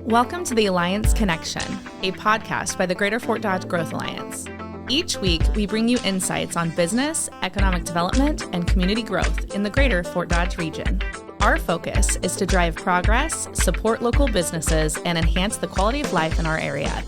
Welcome to the Alliance Connection, a podcast by the Greater Fort Dodge Growth Alliance. Each week, we bring you insights on business, economic development, and community growth in the Greater Fort Dodge region. Our focus is to drive progress, support local businesses, and enhance the quality of life in our area.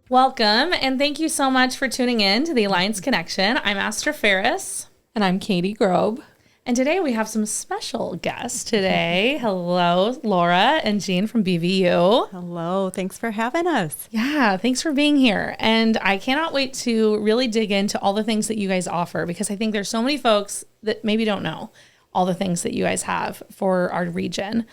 Welcome, and thank you so much for tuning in to the Alliance Connection. I'm Astra Ferris. And I'm Katy Grobe. And today we have some special guests today. Hello, Laura and Jean from BVU. Hello, thanks for having us. Yeah, thanks for being here. And I cannot wait to really dig into all the things that you guys offer, because I think there's so many folks that maybe don't know all the things that you guys have for our region.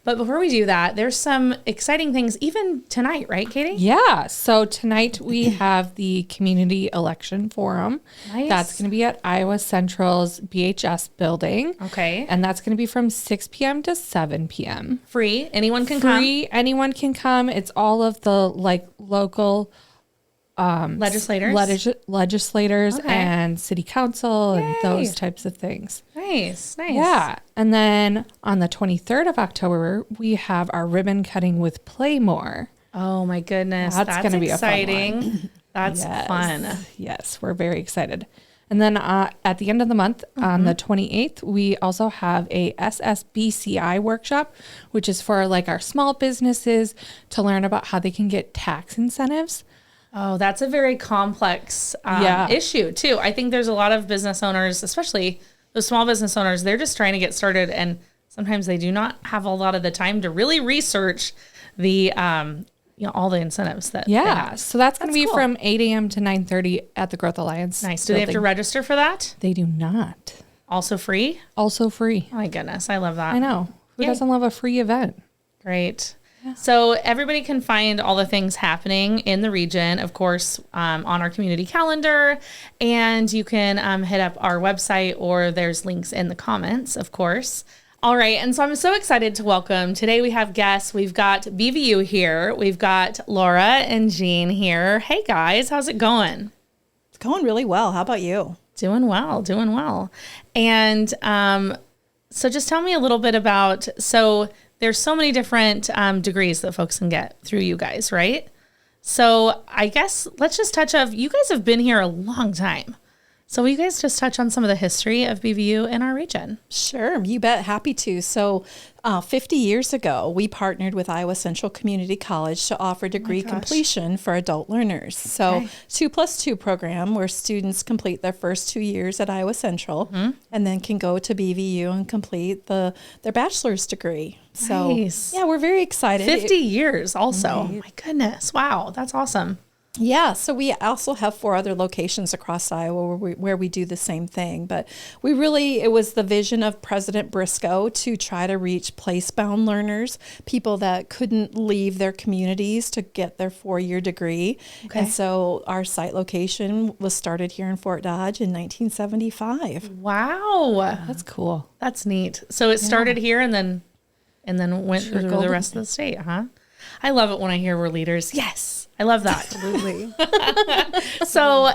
But before we do that, there's some exciting things even tonight, right, Katy? Yeah. So tonight we have the Community Election Forum. Nice. That's going to be at Iowa Central's BHS building. Okay. And that's going to be from 6 p.m. to 7 p.m. Free. Anyone can come. Free. Anyone can come. It's all of the local legislators Okay. and city council Yay. and those types of things. Nice. Yeah. And then on the 23rd of October, we have our ribbon cutting with Playmore. Oh my goodness. That's going to be exciting. a fun one. That's Yes. fun. Yes, we're very excited. And then at the end of the month, on the 28th, we also have a SSBCI workshop, which is for like our small businesses to learn about how they can get tax incentives. Oh, that's a very complex issue too. I think there's a lot of business owners, especially those small business owners, they're just trying to get started, and sometimes they do not have a lot of the time to really research the, all the incentives that they have. So that's going to be cool. from 8 a.m. to 9:30 at the Growth Alliance. Nice. Do they have to register for that? They do not. Also free? Also free. Oh my goodness. I love that. I know. Who Yay. doesn't love a free event? Great. So everybody can find all the things happening in the region, of course, on our community calendar, and you can hit up our website, or there's links in the comments, of course. All right. And so I'm so excited to welcome. Today we have guests. We've got BVU here. We've got Laura and Jean here. Hey guys, how's it going? It's going really well. How about you? Doing well. And so just tell me a little bit about, there's so many different degrees that folks can get through you guys, right? So I guess let's just touch on, you guys have been here a long time. So will you guys just touch on some of the history of BVU in our region? Sure, you bet. Happy to. So 50 years ago, we partnered with Iowa Central Community College to offer degree completion for adult learners. So 2+2 program where students complete their first 2 years at Iowa Central and then can go to BVU and complete their bachelor's degree. So Nice. yeah, we're very excited. 50 years also. My goodness. Wow. That's awesome. Yeah, so we also have 4 other locations across Iowa where we do the same thing. But it was the vision of President Briscoe to try to reach place-bound learners, people that couldn't leave their communities to get their 4-year degree. Okay. And so our site location was started here in Fort Dodge in 1975. Wow. That's cool. That's neat. So it started here and then went through the rest of the state, huh? I love it when I hear we're leaders. Yes. I love that. Absolutely. So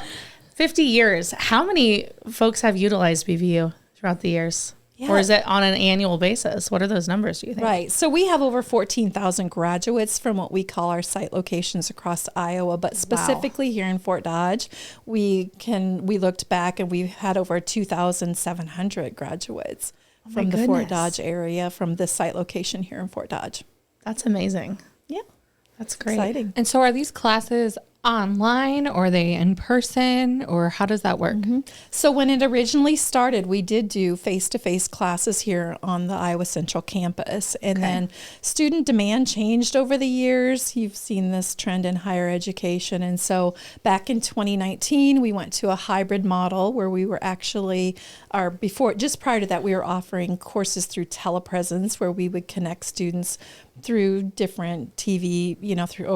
50 years, how many folks have utilized BVU throughout the years? Yeah. Or is it on an annual basis? What are those numbers, do you think? Right. So we have over 14,000 graduates from what we call our site locations across Iowa, but specifically here in Fort Dodge, we looked back and we've had over 2,700 graduates from the Fort Dodge area from this site location here in Fort Dodge. That's amazing. Yeah. That's great. Exciting. And so are these classes online, or are they in person, or how does that work? So when it originally started, we did do face-to-face classes here on the Iowa Central campus. And then student demand changed over the years. You've seen this trend in higher education. And so back in 2019, we went to a hybrid model where we were actually, just prior to that, we were offering courses through telepresence, where we would connect students through different TV,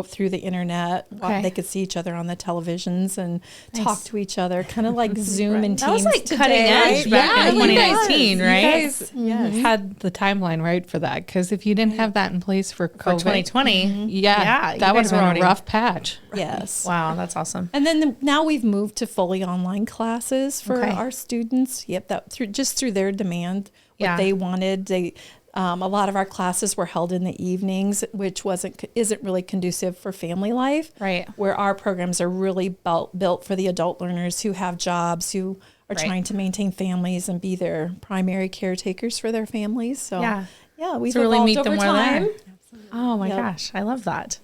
through the internet. They could see each other on the televisions and talk to each other, kind of like Zoom and Teams. That was like today, cutting edge back in 2019, right? You guys had the timeline right for that, because if you didn't have that in place for COVID, 2020, that would have been a rough patch. Yes. Wow, that's awesome. And then now we've moved to fully online classes for our students. Yep, through their demand, what they wanted. A lot of our classes were held in the evenings, which isn't really conducive for family life. Right. Where our programs are really built for the adult learners who have jobs, who are trying to maintain families and be their primary caretakers for their families. So we've really evolved meet over them where time. they are. Oh my gosh, I love that.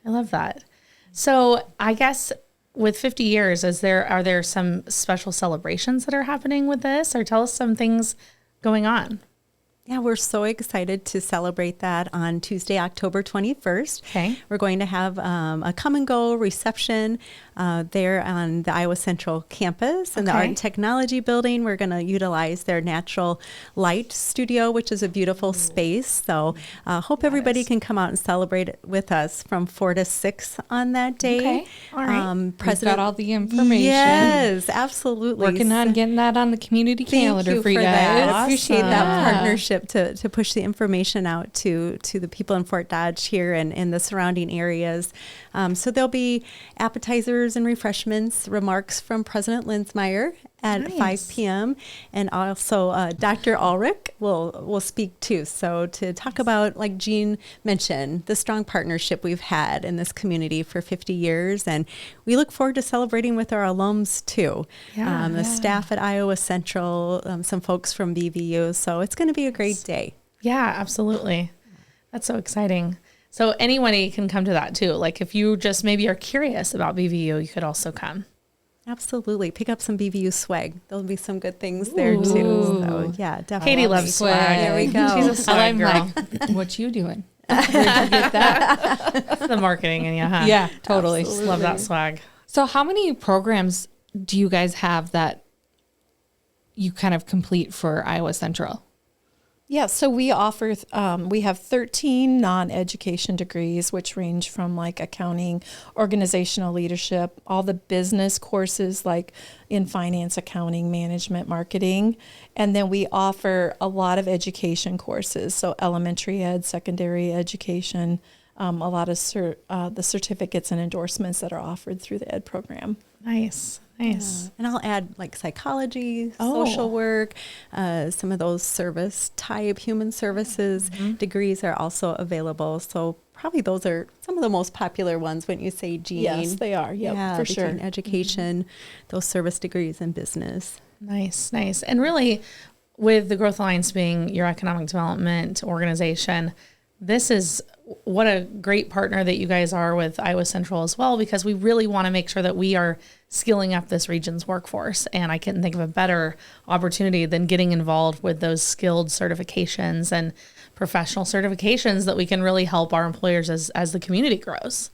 I love that. So I guess with 50 years, are there some special celebrations that are happening with this, or tell us some things going on? Yeah, we're so excited to celebrate that on Tuesday, October 21st. Okay. We're going to have a come and go reception there on the Iowa Central campus in the Art and Technology building. We're going to utilize their natural light studio, which is a beautiful space. So hope everybody can come out and celebrate it with us from 4 to 6 on that day. Okay. All right. We've got all the information. Yes, absolutely. Working on getting that on the community calendar for you guys. That. Awesome. Appreciate that partnership to push the information out to the people in Fort Dodge here and in the surrounding areas. So there'll be appetizers and refreshments, remarks from President Linsmeyer at 5 p.m. And also Dr. Ulrich will speak too. So to talk about, like Jean mentioned, the strong partnership we've had in this community for 50 years. And we look forward to celebrating with our alums too. The staff at Iowa Central, some folks from BVU. So it's going to be a great day. Yeah, absolutely. That's so exciting. So anybody can come to that too. Like if you just maybe are curious about BVU, you could also come. Absolutely. Pick up some BVU swag. There'll be some good things there too. So yeah, definitely. Katie loves swag. There we go. She's a swag girl. Like, what you doing? Where'd you get that? The marketing in you, huh? Yeah, totally. Just love that swag. So how many programs do you guys have that you kind of complete for Iowa Central? Yeah, so we offer, we have 13 non-education degrees, which range from like accounting, organizational leadership, all the business courses like in finance, accounting, management, marketing. And then we offer a lot of education courses, so elementary ed, secondary education, a lot of the certificates and endorsements that are offered through the ed program. Nice. Nice. Yeah. And I'll add like psychology, social work, some of those service type human services degrees are also available. So probably those are some of the most popular ones, wouldn't you say, Jean? Yes, they are. Yep, Yeah, for sure. Education, those service degrees in business. Nice, nice. And really, with the Growth Alliance being your economic development organization, this is what a great partner that you guys are with Iowa Central as well, because we really want to make sure that we are skilling up this region's workforce. And I couldn't think of a better opportunity than getting involved with those skilled certifications and professional certifications that we can really help our employers as the community grows.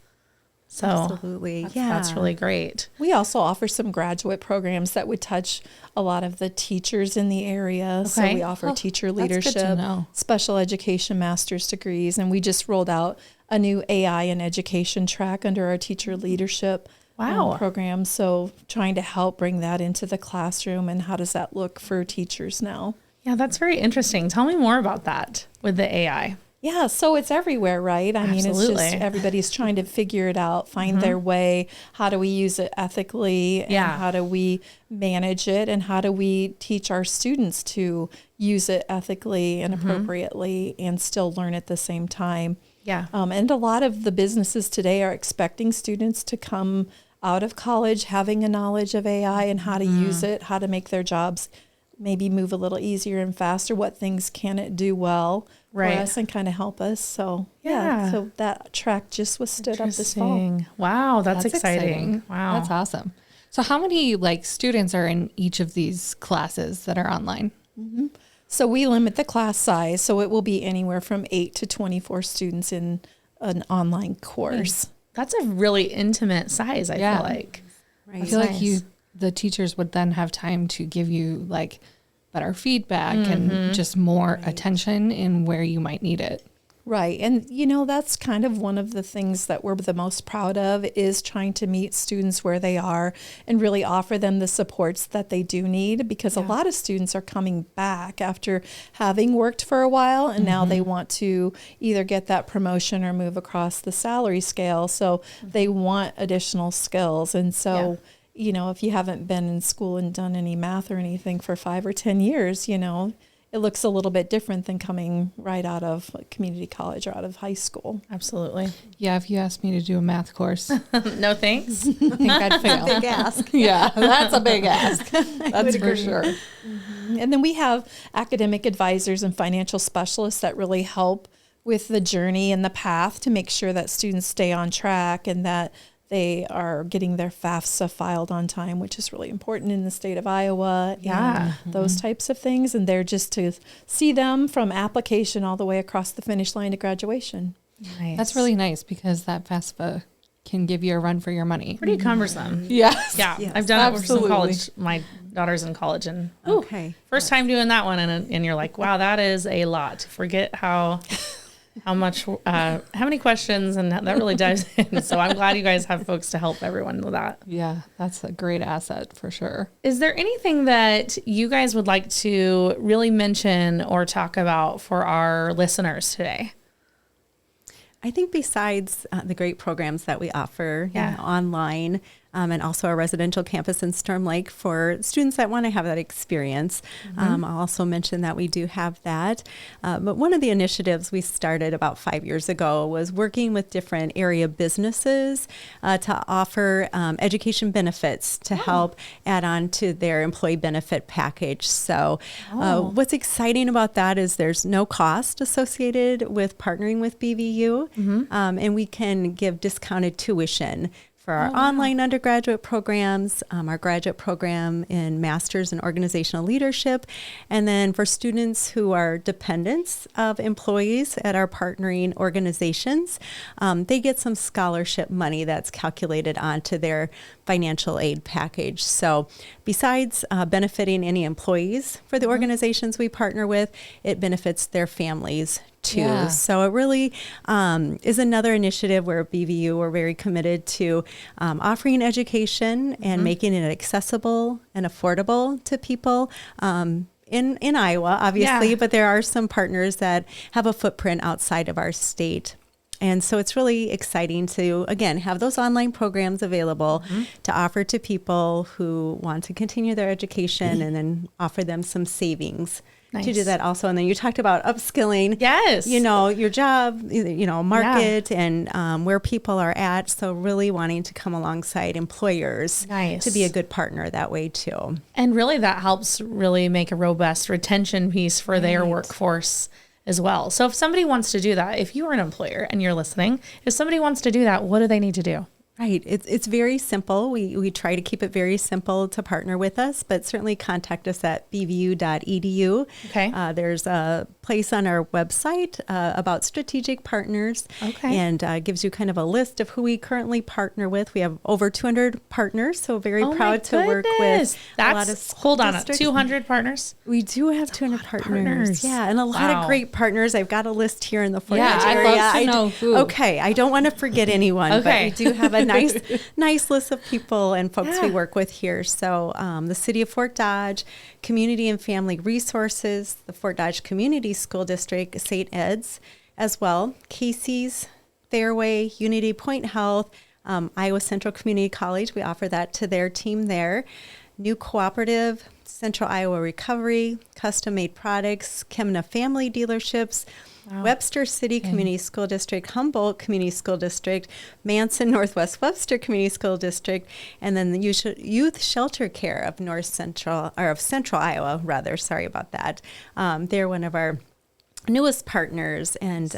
So absolutely. That's really great. We also offer some graduate programs that would touch a lot of the teachers in the area. So we offer teacher leadership, special education master's degrees, and we just rolled out a new AI and education track under our teacher leadership program. So trying to help bring that into the classroom, and how does that look for teachers now? Yeah, that's very interesting. Tell me more about that with the AI. Yeah, so it's everywhere, right? I mean, it's just everybody's trying to figure it out, find their way. How do we use it ethically? And how do we manage it? And how do we teach our students to use it ethically and appropriately and still learn at the same time? Yeah. And a lot of the businesses today are expecting students to come out of college having a knowledge of AI and how to use it, how to make their jobs maybe move a little easier and faster. What things can it do well for us and kind of help us? So so that track just was stood up this fall. Wow, that's exciting. Wow, that's awesome. So how many students are in each of these classes that are online? So we limit the class size, so it will be anywhere from 8 to 24 students in an online course. That's a really intimate size, I feel like. Right. I feel like the teachers would then have time to give you better feedback and just more attention in where you might need it. Right. And, that's kind of one of the things that we're the most proud of, is trying to meet students where they are and really offer them the supports that they do need, because a lot of students are coming back after having worked for a while, and now they want to either get that promotion or move across the salary scale. So they want additional skills. And so if you haven't been in school and done any math or anything for 5 or 10 years, it looks a little bit different than coming right out of community college or out of high school. Absolutely. Yeah, if you asked me to do a math course, No thanks. I think I'd fail. Big ask. Yeah, that's a big ask. That's for sure. And then we have academic advisors and financial specialists that really help with the journey and the path to make sure that students stay on track and that they are getting their FAFSA filed on time, which is really important in the state of Iowa. Yeah. And those types of things. And they're just to see them from application all the way across the finish line to graduation. Nice. That's really nice because that FAFSA can give you a run for your money. pretty cumbersome. Yes. Yeah, Yes, I've done it for some absolutely. college. My daughter's in college, and Okay. first time doing that one, and you're like, wow, that is a lot. Forget how much, how many questions, and that really dives in. So I'm glad you guys have folks to help everyone with that. Yeah, that's a great asset for sure. Is there anything that you guys would like to really mention or talk about for our listeners today? I think besides the great programs that we offer Yeah. online, and also our residential campus in Storm Lake for students that want to have that experience. I'll also mention that we do have that. But one of the initiatives we started about 5 years ago was working with different area businesses to offer education benefits to help add on to their employee benefit package. So what's exciting about that is there's no cost associated with partnering with BVU, and we can give discounted tuition for our online undergraduate programs, our graduate program in Masters in Organizational Leadership, and then for students who are dependents of employees at our partnering organizations, they get some scholarship money that's calculated onto their financial aid package. So besides benefiting any employees for the organizations we partner with, it benefits their families too. Yeah. So it really is another initiative where at BVU we're very committed to offering education and making it accessible and affordable to people in Iowa, obviously, Yeah. but there are some partners that have a footprint outside of our state. And so it's really exciting to, again, have those online programs available to offer to people who want to continue their education and then offer them some savings to do Nice. that also. And then you talked about upskilling. Yes. You know, your job, you know, Markket and where people are at. So really wanting to come alongside employers Nice. to be a good partner that way too. And really that helps really make a robust retention piece for their workforce as well. So if somebody wants to do that, if you are an employer and you're listening, if somebody wants to do that, what do they need to do? Right. It's very simple. We try to keep it very simple to partner with us, but certainly contact us at bvu.edu. Okay. There's a place on our website about strategic partners. Okay. And gives you kind of a list of who we currently partner with. We have over 200 partners, so very Oh my proud to work goodness. with That's, a lot of school hold on, districts. 200 partners? We do have 200 partners. Yeah, and a lot Wow. of great partners. I've got a list here in the Fort Yeah, Dodge I'd area. love to know who. Okay, I don't want to forget anyone, Okay. but we do have a nice list of people and folks we Yeah. work with here. So the City of Fort Dodge, Community and Family Resources, the Fort Dodge Community School District, St. Ed's as well, Casey's, Fairway, Unity Point Health, Iowa Central Community College. We offer that to their team there. New Cooperative, Central Iowa Recovery, Custom Made Products, Kemna Family Dealerships, Webster City Community School District, Humboldt Community School District, Manson Northwest Webster Community School District, and then the Youth Shelter Care of Central Iowa, rather. Sorry about that. They're one of our newest partners, and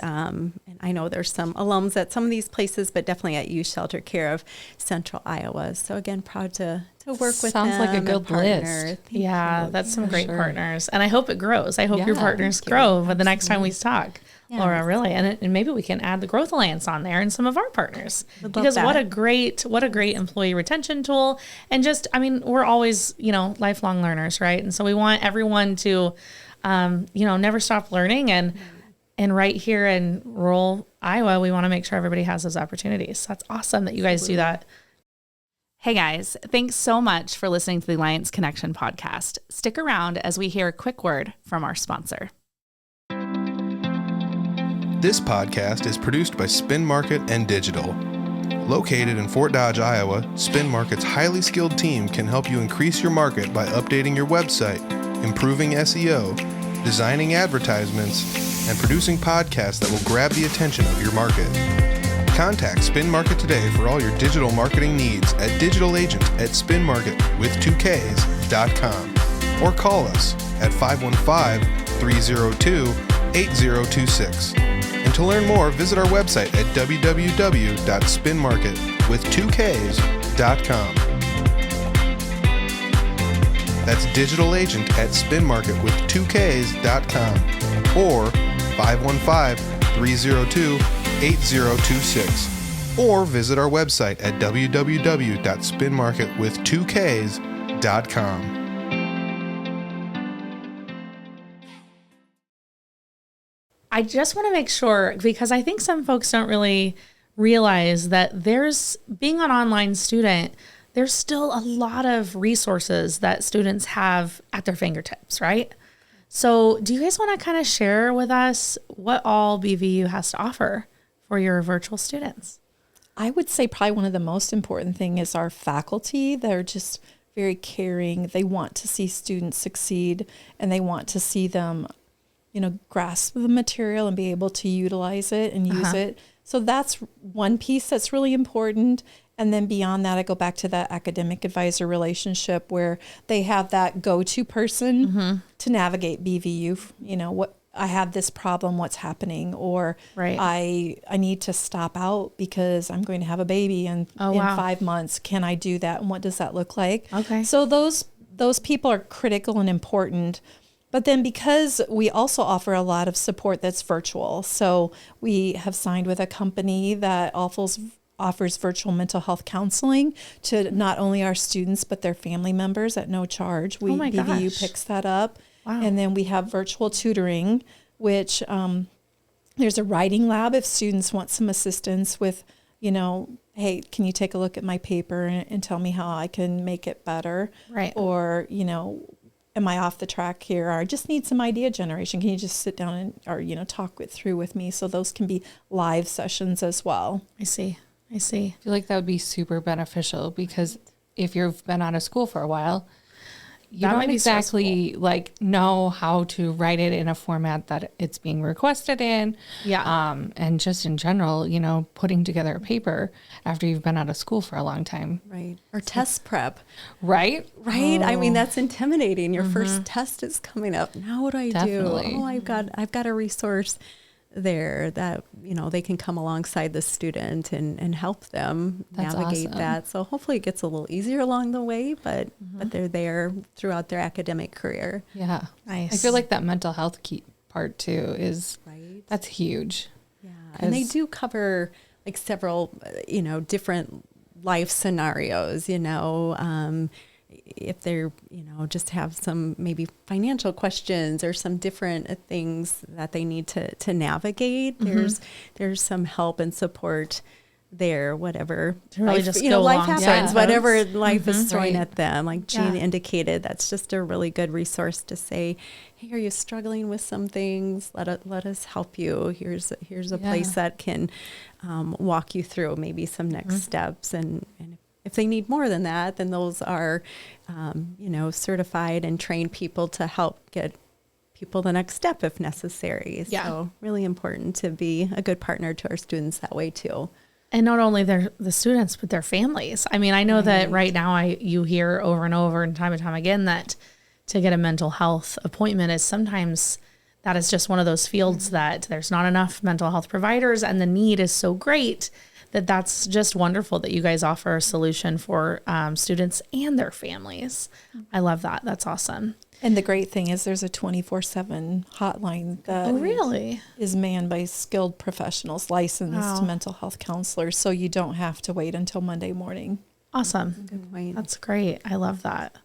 I know there's some alums at some of these places, but definitely at Youth Shelter Care of Central Iowa. So again, proud to work with Sounds them. like a and good partner. list. Thank Yeah, you. that's some for great sure. partners. And I hope it grows. I hope your Yeah. partners Thank you. grow but the next time we talk. Yeah. Laura, really. And maybe we can add the Growth Alliance on there and some of our partners. Would love Because what that. a great employee retention tool. And just, I mean, we're always, lifelong learners, right? And so we want everyone to, never stop learning. And right here in rural Iowa, we want to make sure everybody has those opportunities. So that's awesome that you guys do that. Hey guys, thanks so much for listening to the Alliance Connection podcast. Stick around as we hear a quick word from our sponsor. This podcast is produced by Spin Market and Digital. Located in Fort Dodge, Iowa, Spin Market's highly skilled team can help you increase your market by updating your website, improving SEO, designing advertisements, and producing podcasts that will grab the attention of your market. Contact Spin Market today for all your digital marketing needs at digitalagent@spinmarket.com or call us at 515-302-8026. And to learn more, visit our website at www.spinmarket.com. That's digitalagent@spinmarket.com or 515-302-8026. Or visit our website at www.spinmarket.com. I just want to make sure, because I think some folks don't really realize that being an online student, there's still a lot of resources that students have at their fingertips, right? So do you guys want to kind of share with us what all BVU has to offer for your virtual students? I would say probably one of the most important thing is our faculty. They're just very caring. They want to see students succeed, and they want to see them grasp the material and be able to utilize it and use it. So that's one piece that's really important. And then beyond that, I go back to that academic advisor relationship where they have that go-to person to navigate BVU. What I have this problem, what's happening, or I need to stop out because I'm going to have a baby in 5 months. Can I do that? And what does that look like? Okay. So those people are critical and important. But then because we also offer a lot of support that's virtual, so we have signed with a company that offers virtual mental health counseling to not only our students, but their family members at no charge. BVU picks that up. Wow. And then we have virtual tutoring, which there's a writing lab if students want some assistance with, hey, can you take a look at my paper and tell me how I can make it better? Right. Or, am I off the track here? Or I just need some idea generation. Can you just sit down or talk it through with me? So those can be live sessions as well. I see. I feel like that would be super beneficial because if you've been out of school for a while, you don't exactly know how to write it in a format that it's being requested in. Yeah. And just in general, putting together a paper after you've been out of school for a long time. Right. Or test prep. Right. Right. Oh. I mean, that's intimidating. Your first test is coming up. Now what do I do? Oh, I've got a resource there that, they can come alongside the student and help them navigate that. So hopefully it gets a little easier along the way, but they're there throughout their academic career. Yeah. Nice. I feel like that mental health part too is, that's huge. Yeah. And they do cover several, different life scenarios, if they're, just have some maybe financial questions or some different things that they need to navigate. There's some help and support there, whatever really life, life happens, whatever life is throwing at them. Like Jean indicated, that's just a really good resource to say, hey, are you struggling with some things? Let us help you. Here's a place that can walk you through maybe some next steps. And if they need more than that, then those are, certified and trained people to help get people the next step if necessary. Yeah. So really important to be a good partner to our students that way too. And not only the students, but their families. I mean, I know that right now you hear over and over and time again that to get a mental health appointment is sometimes that is just one of those fields that there's not enough mental health providers and the need is so great that's just wonderful that you guys offer a solution for students and their families. I love that. That's awesome. And the great thing is there's a 24/7 hotline that is manned by skilled professionals, licensed mental health counselors, so you don't have to wait until Monday morning. Awesome. Good point. That's great. I love that.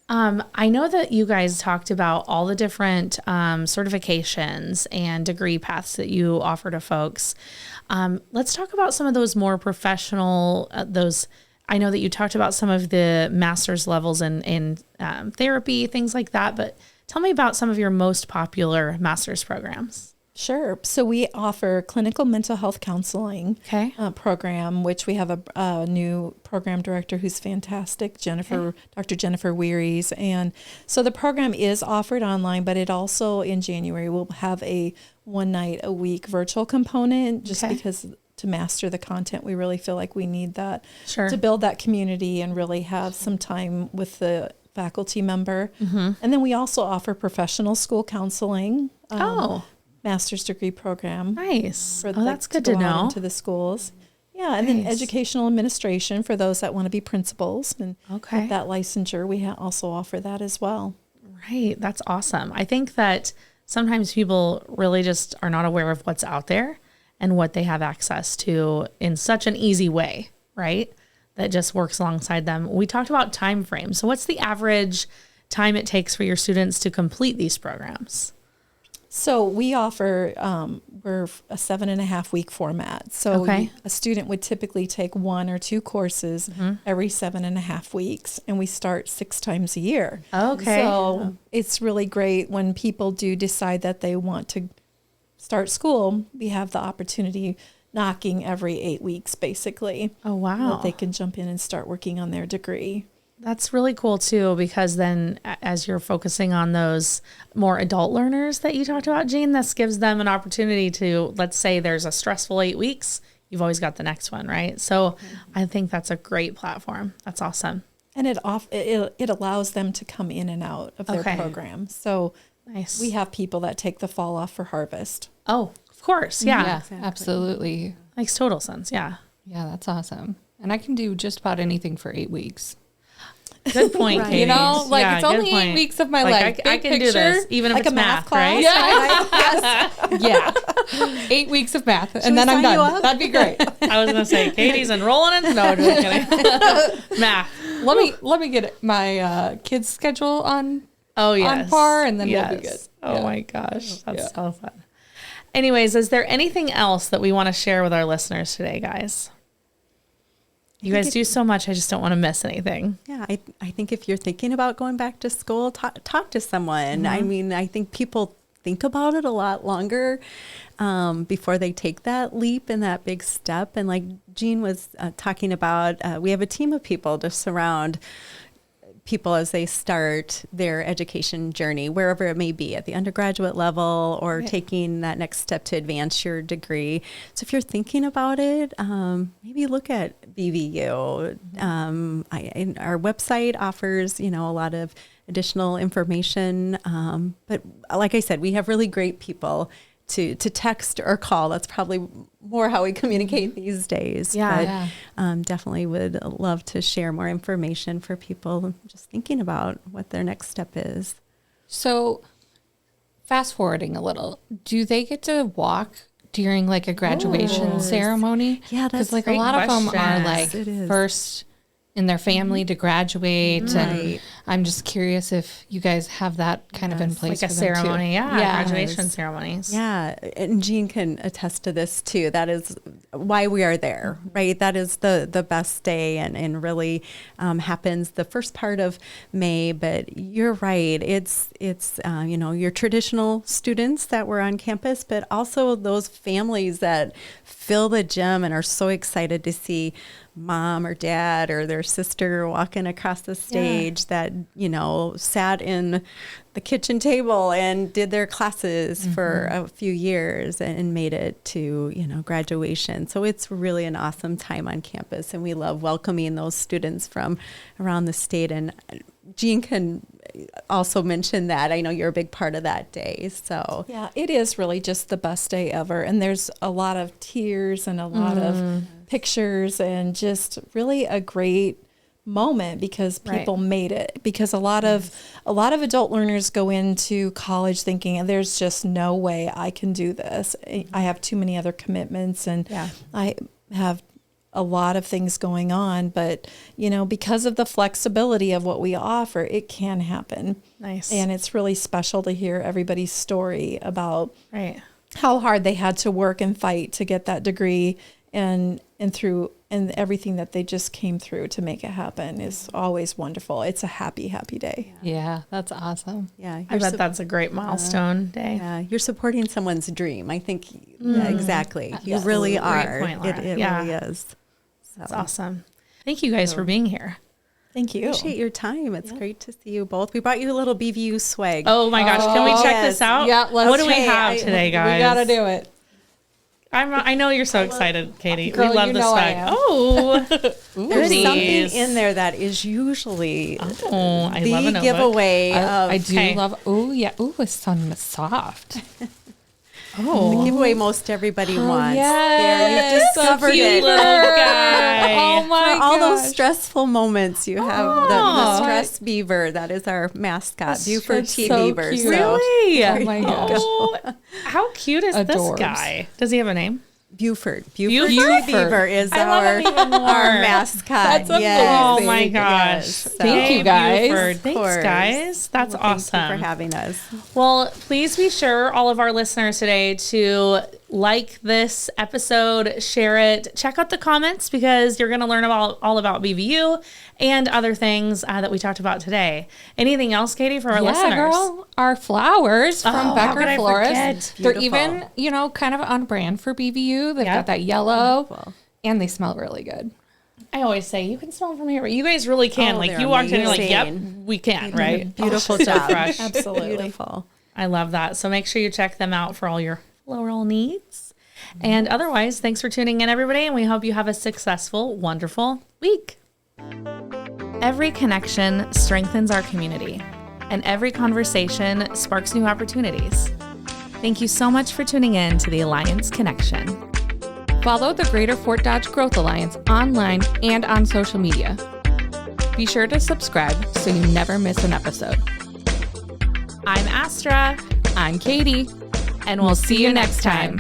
I know that you guys talked about all the different certifications and degree paths that you offer to folks. Let's talk about some of those more professional, I know that you talked about some of the master's levels in therapy, things like that, but tell me about some of your most popular master's programs. Sure. So we offer clinical mental health counseling program, which we have a new program director who's fantastic, Dr. Jennifer Wearies. And so the program is offered online, but it also in January will have a 1 night a week virtual component just because to master the content, we really feel like we need that to build that community and really have some time with the faculty member. And then we also offer professional school counseling. Master's degree program. Nice. For, that's good to know. Into the schools. Yeah, and then educational administration for those that want to be principals. And with that licensure, we also offer that as well. Right. That's awesome. I think that sometimes people really just are not aware of what's out there and what they have access to in such an easy way, right? That just works alongside them. We talked about time frames. So what's the average time it takes for your students to complete these programs? So we offer, we're a 7.5 week format. So a student would typically take 1 or 2 courses every 7.5 weeks, and we start 6 times a year. So it's really great when people do decide that they want to start school. We have the opportunity knocking every 8 weeks, basically. Oh, wow. That they can jump in and start working on their degree. That's really cool too, because then as you're focusing on those more adult learners that you talked about, Jean, this gives them an opportunity to, let's say there's a stressful 8 weeks, you've always got the next one, right? So I think that's a great platform. That's awesome. And it allows them to come in and out of their program. So we have people that take the fall off for harvest. Oh, of course. Yeah. Exactly. Absolutely. Makes total sense. Yeah. Yeah, that's awesome. And I can do just about anything for 8 weeks. Good point, Katie. You know, like it's only 8 weeks of my life. I can do this, even if it's math, right? Yeah. 8 weeks of math, and then I'm done. That'd be great. I was gonna say Katie's enrolling in. No, just kidding. Math. Let me get my kids' schedule on par, and then we'll be good. Oh my gosh, that's so fun. Anyways, is there anything else that we want to share with our listeners today, guys? You guys do so much. I just don't want to miss anything. Yeah, I think if you're thinking about going back to school, talk to someone. I mean, I think people think about it a lot longer before they take that leap and that big step. And like Jean was talking about, we have a team of people to surround people as they start their education journey, wherever it may be, at the undergraduate level or taking that next step to advance your degree. So if you're thinking about it, maybe look at BVU. Our website offers, a lot of additional information. But like I said, we have really great people to text or call. That's probably more how we communicate these days. Yeah. But definitely would love to share more information for people just thinking about what their next step is. So fast forwarding a little, do they get to walk during like a graduation ceremony? Yeah, that's like a lot of them are like first in their family to graduate. And I'm just curious if you guys have that kind of in place. Like a ceremony. Graduation ceremonies. Yeah. And Jean can attest to this too. That is why we are there, right? That is the best day and really happens the first part of May. But you're right. It's your traditional students that were on campus, but also those families that fill the gym and are so excited to see mom or dad or their sister walking across the stage that, sat in the kitchen table and did their classes for a few years and made it to, graduation. So it's really an awesome time on campus, and we love welcoming those students from around the state. And Jean can also mention that. I know you're a big part of that day. So yeah, it is really just the best day ever. And there's a lot of tears and a lot of pictures and just really a great moment because people made it. Because a lot of adult learners go into college thinking there's just no way I can do this. I have too many other commitments and I have a lot of things going on, but because of the flexibility of what we offer, it can happen. Nice. And it's really special to hear everybody's story about how hard they had to work and fight to get that degree. And and everything that they just came through to make it happen is always wonderful. It's a happy, happy day. Yeah, that's awesome. Yeah, I bet that's a great milestone day. Yeah, you're supporting someone's dream. I think exactly. You really Great are. point, Laura. It Yeah. really is. That's awesome. Thank you guys for being here. Thank you. Appreciate your time. It's great to see you both. We brought you a little BVU swag. Oh my gosh, can we check this out? Yeah, let's what do we check. have today, guys? We gotta do it. I know you're so excited, Katie. Girl, we love you this know I swag. am. Oh, There's goodies. something in there that is usually Oh, I the love a notebook. giveaway of I do Okay. love. Oh yeah. Oh, it's soft. the giveaway most everybody wants. yes. There, you've discovered cute it. little guy. Oh my For all those gosh. stressful moments, you have the Oh. stress beaver. That is our mascot, Buford That's T. so Beaver. cute. So Really? Oh my gosh. Oh, how cute is Adorbs. this guy? Does he have a name? Buford T. Buford? Beaver is I love our him even more. mascot. That's yes. Oh my gosh. Yes. So, Thank you, guys. Buford. of Thanks, course. guys. That's Well, awesome. Thank you for having us. Well, please be sure, all of our listeners today, to like this episode, share it, check out the comments because you're going to learn all about BVU and other things that we talked about today. Anything else, Katie, for our listeners? Girl, our flowers from how Becker could I Florist. forget? They're Beautiful. even, kind of on brand for BVU. They've Yeah. got that yellow, Wonderful. and they smell really good. I always say, you can smell them from here, but you guys really can. Oh, like, they're you walked in and you're like, yep, amazing. we can, right? Beautiful so job. fresh. Absolutely. Beautiful. I love that. So make sure you check them out for all your floral needs. And otherwise, thanks for tuning in, everybody. And we hope you have a successful, wonderful week. Every connection strengthens our community, and every conversation sparks new opportunities. Thank you so much for tuning in to the Alliance Connection. Follow the Greater Fort Dodge Growth Alliance online and on social media. Be sure to subscribe so you never miss an episode. I'm Astra, I'm Katie, and we'll see you next time.